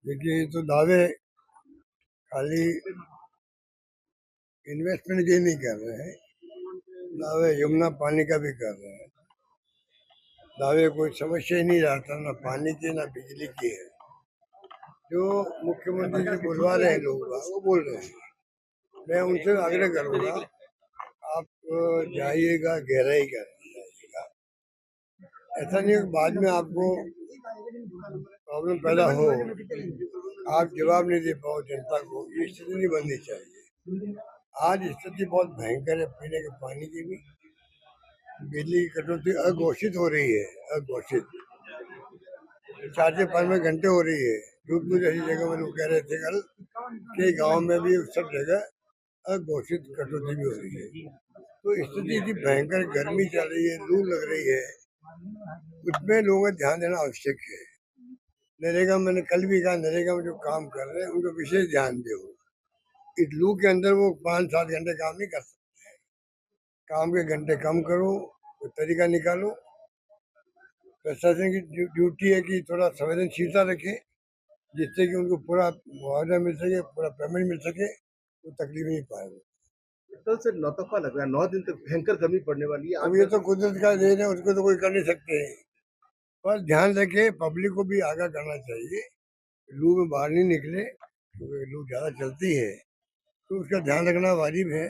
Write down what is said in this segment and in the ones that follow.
देखिए, ये तो दावे खाली इन्वेस्टमेंट के नहीं कर रहे हैं, दावे यमुना पानी का भी कर रहे हैं। दावे कोई समस्या ही नहीं रहता, ना पानी की ना बिजली की है। जो मुख्यमंत्री जी बुलवा रहे हैं लोग वो बोल रहे हैं। मैं उनसे आग्रह करूंगा, आप जाइएगा, गहराई कर जाइएगा। ऐसा नहीं कि बाद में आपको प्रॉब्लम पैदा हो, आप जवाब नहीं दे पाओ जनता को। ये स्थिति नहीं बननी चाहिए। आज स्थिति बहुत भयंकर है, पीने के पानी की भी। बिजली की कटौती अघोषित हो रही है, अघोषित 4 से 5 घंटे हो रही है। जोधपुर जैसी जगह में लोग कह रहे थे कल कि गांव में भी सब जगह अघोषित कटौती भी हो रही है। तो स्थिति इतनी भयंकर, गर्मी चल रही है, लू लग रही है, उसमें लोगों का ध्यान देना आवश्यक है। नरेगा, मैंने कल भी कहा, नरेगा में जो काम कर रहे हैं उनको विशेष ध्यान दो। इस लू के अंदर वो 5-7 घंटे काम नहीं कर सकते। काम के घंटे कम करो, कोई तरीका निकालो। प्रशासन की ड्यूटी है कि थोड़ा संवेदनशीलता रखे, जिससे कि उनको पूरा मुआवजा मिल सके, पूरा पेमेंट मिल सके, तो तकलीफ नहीं पाएगा। कल से नौतपा लग रहा है, 9 दिन तक भयंकर गर्मी पड़ने वाली है। अब ये तो कुदरत का देन है, उसको तो कोई कर नहीं सकते हैं। पर ध्यान रखे, पब्लिक को भी आगाह करना चाहिए, लू में बाहर नहीं निकले, क्योंकि लू ज्यादा चलती है, तो उसका ध्यान रखना वाजिब है।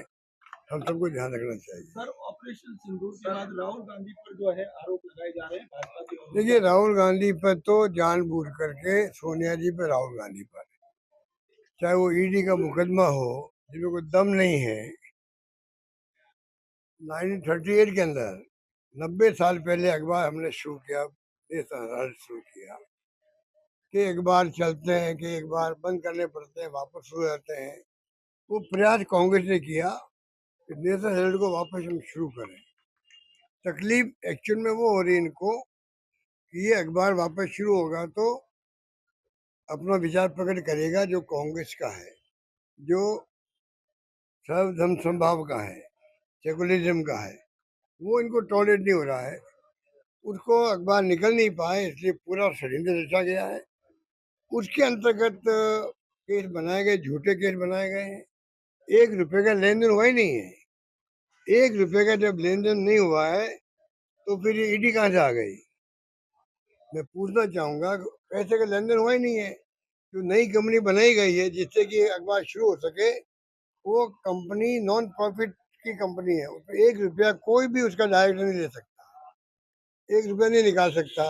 हम सबको ध्यान रखना चाहिए। सर, ऑपरेशन सिंदूर के बाद राहुल गांधी पर जो है आरोप लगाए जा रहे हैं भाजपा के ओर से। देखिए, राहुल गांधी पर तो जानबूझ करके सोनिया जी पर, राहुल गांधी पर, चाहे वो ईडी का मुकदमा हो, जिसमें कोई दम नहीं है। 1938 के अंदर 90 साल पहले अखबार हमने शुरू किया, शुरू किया कि एक बार चलते हैं, कि एक बार बंद करने पड़ते हैं, वापस शुरू जाते हैं। वो प्रयास कांग्रेस ने किया कि नेशनल हेराल्ड को वापस हम शुरू करें। तकलीफ एक्चुअल में वो हो रही इनको कि ये अखबार वापस शुरू होगा तो अपना विचार प्रकट करेगा जो कांग्रेस का है, जो सर्वधर्म समभाव का है, सेकुलरिज्म का है। वो इनको टॉलरेट नहीं हो रहा है। उसको अखबार निकल नहीं पाए, इसलिए पूरा षड्यंत्र रचा गया है। उसके अंतर्गत केस बनाए गए, झूठे केस बनाए गए हैं। 1 रुपए का लेन देन हुआ ही नहीं है। 1 रुपए का जब लेन देन नहीं हुआ है, तो फिर ये ईडी कहाँ से आ गई? मैं पूछना चाहूंगा, पैसे का लेन देन हुआ ही नहीं है। जो नई कंपनी बनाई गई है जिससे कि अखबार शुरू हो सके, वो कंपनी नॉन प्रॉफिट की कंपनी है। उसमें 1 रुपया कोई भी उसका डायरेक्टर नहीं ले सकता, 1 रुपया नहीं निकाल सकता।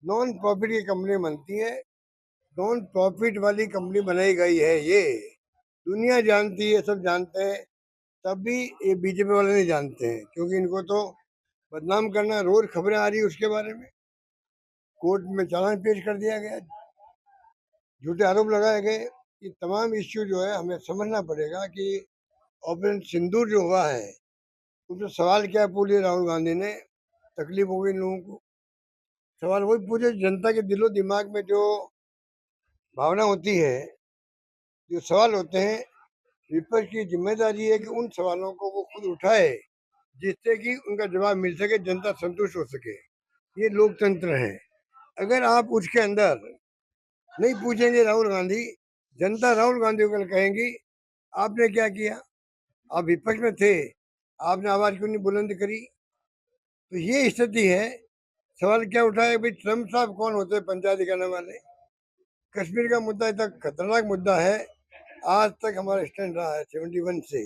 नॉन प्रॉफिट की कंपनी बनती है, नॉन प्रॉफिट वाली कंपनी बनाई गई है। ये दुनिया जानती है, सब जानते हैं। तब भी ये बीजेपी वाले नहीं जानते हैं, क्योंकि इनको तो बदनाम करना, रोज खबरें आ रही है उसके बारे में। कोर्ट में चालान पेश कर दिया गया, झूठे आरोप लगाए गए। ये तमाम इश्यू जो है हमें समझना पड़ेगा कि ऑपरेशन सिंदूर जो हुआ है, उसमें सवाल क्या पूछे राहुल गांधी ने, तकलीफ हो गई लोगों को। सवाल वही पूछे, जनता के दिलो दिमाग में जो भावना होती है, जो सवाल होते हैं। विपक्ष की जिम्मेदारी है कि उन सवालों को वो खुद उठाए, जिससे कि उनका जवाब मिल सके, जनता संतुष्ट हो सके। ये लोकतंत्र है। अगर आप उसके अंदर नहीं पूछेंगे राहुल गांधी, जनता राहुल गांधी को कल कहेंगी आपने क्या किया, आप विपक्ष में थे, आपने आवाज क्यों नहीं बुलंद करी। तो ये स्थिति है। सवाल क्या उठाए भाई, ट्रम्प साहब कौन होते हैं पंचायती करने वाले? कश्मीर का मुद्दा इतना खतरनाक मुद्दा है, आज तक हमारा स्टैंड रहा है 71 से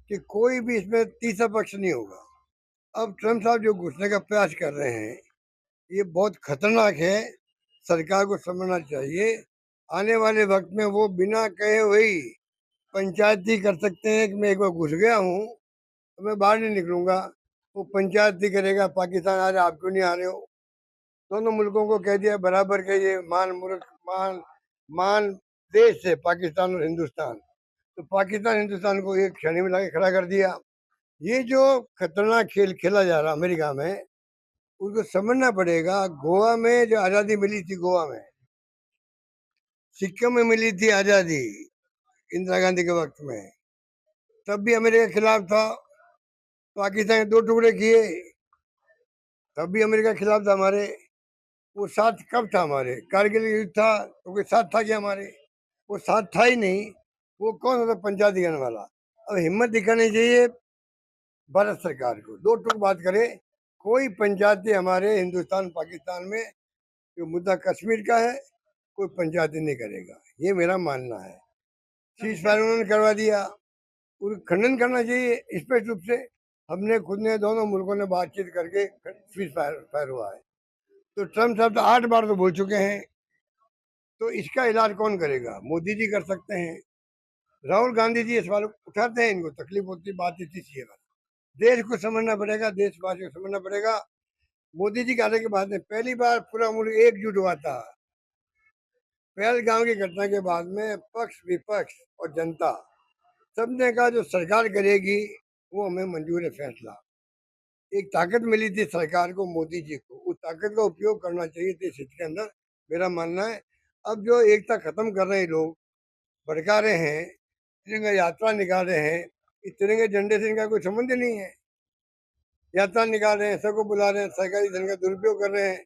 कि कोई भी इसमें तीसरा पक्ष नहीं होगा। अब ट्रम्प साहब जो घुसने का प्रयास कर रहे हैं, ये बहुत खतरनाक है। सरकार को समझना चाहिए, आने वाले वक्त में वो बिना कहे वही पंचायती कर सकते हैं कि मैं एक बार घुस गया हूँ तो मैं बाहर नहीं निकलूंगा। वो पंचायती करेगा, पाकिस्तान आ रहे, आप क्यों नहीं आ रहे हो। दोनों मुल्कों को कह दिया बराबर के, ये मान मुल्क, मान मान देश है पाकिस्तान और हिंदुस्तान। तो पाकिस्तान हिंदुस्तान को एक क्षण में लाके खड़ा कर दिया। ये जो खतरनाक खेल खेला जा रहा अमेरिका में, उसको समझना पड़ेगा। गोवा में जो आजादी मिली थी, गोवा में, सिक्किम में मिली थी आजादी इंदिरा गांधी के वक्त में, तब भी अमेरिका के खिलाफ था। पाकिस्तान के 2 टुकड़े किए, तब भी अमेरिका के खिलाफ था हमारे। वो साथ कब था हमारे? कारगिल युद्ध था तो कोई साथ था क्या हमारे? वो साथ था ही नहीं। वो कौन सा पंचायत दिखाने वाला? अब हिम्मत दिखानी चाहिए भारत सरकार को। दो टूक बात करे, कोई पंचायती हमारे हिंदुस्तान पाकिस्तान में जो मुद्दा कश्मीर का है, कोई पंचायती नहीं करेगा, ये मेरा मानना है। सीज फायर उन्होंने करवा दिया, और खंडन करना चाहिए स्पष्ट रूप से। हमने खुद ने दोनों मुल्कों ने बातचीत करके सीज फायर हुआ है। तो ट्रम्प साहब तो 8 बार तो बोल चुके हैं, तो इसका इलाज कौन करेगा? मोदी जी कर सकते हैं, राहुल गांधी जी इस सवाल उठाते हैं, इनको तकलीफ होती, बात इतनी सी है बस। देश को समझना पड़ेगा, देशवासियों को समझना पड़ेगा। मोदी जी के आने के बाद में पहली बार पूरा मुल्क एकजुट हुआ था। पहलगाम की घटना के बाद में पक्ष विपक्ष और जनता सबने कहा जो सरकार करेगी वो हमें मंजूर है फैसला। एक ताकत मिली थी सरकार को, मोदी जी को, उस ताकत का उपयोग करना चाहिए देश हित के अंदर, मेरा मानना है। अब जो एकता खत्म कर रहे हैं लोग, भड़का रहे हैं, तिरंगा यात्रा निकाल रहे हैं, इस तिरंगे झंडे से इनका कोई संबंध ही नहीं है। यात्रा निकाल रहे हैं, सबको बुला रहे हैं, सरकारी धन का दुरुपयोग कर रहे हैं।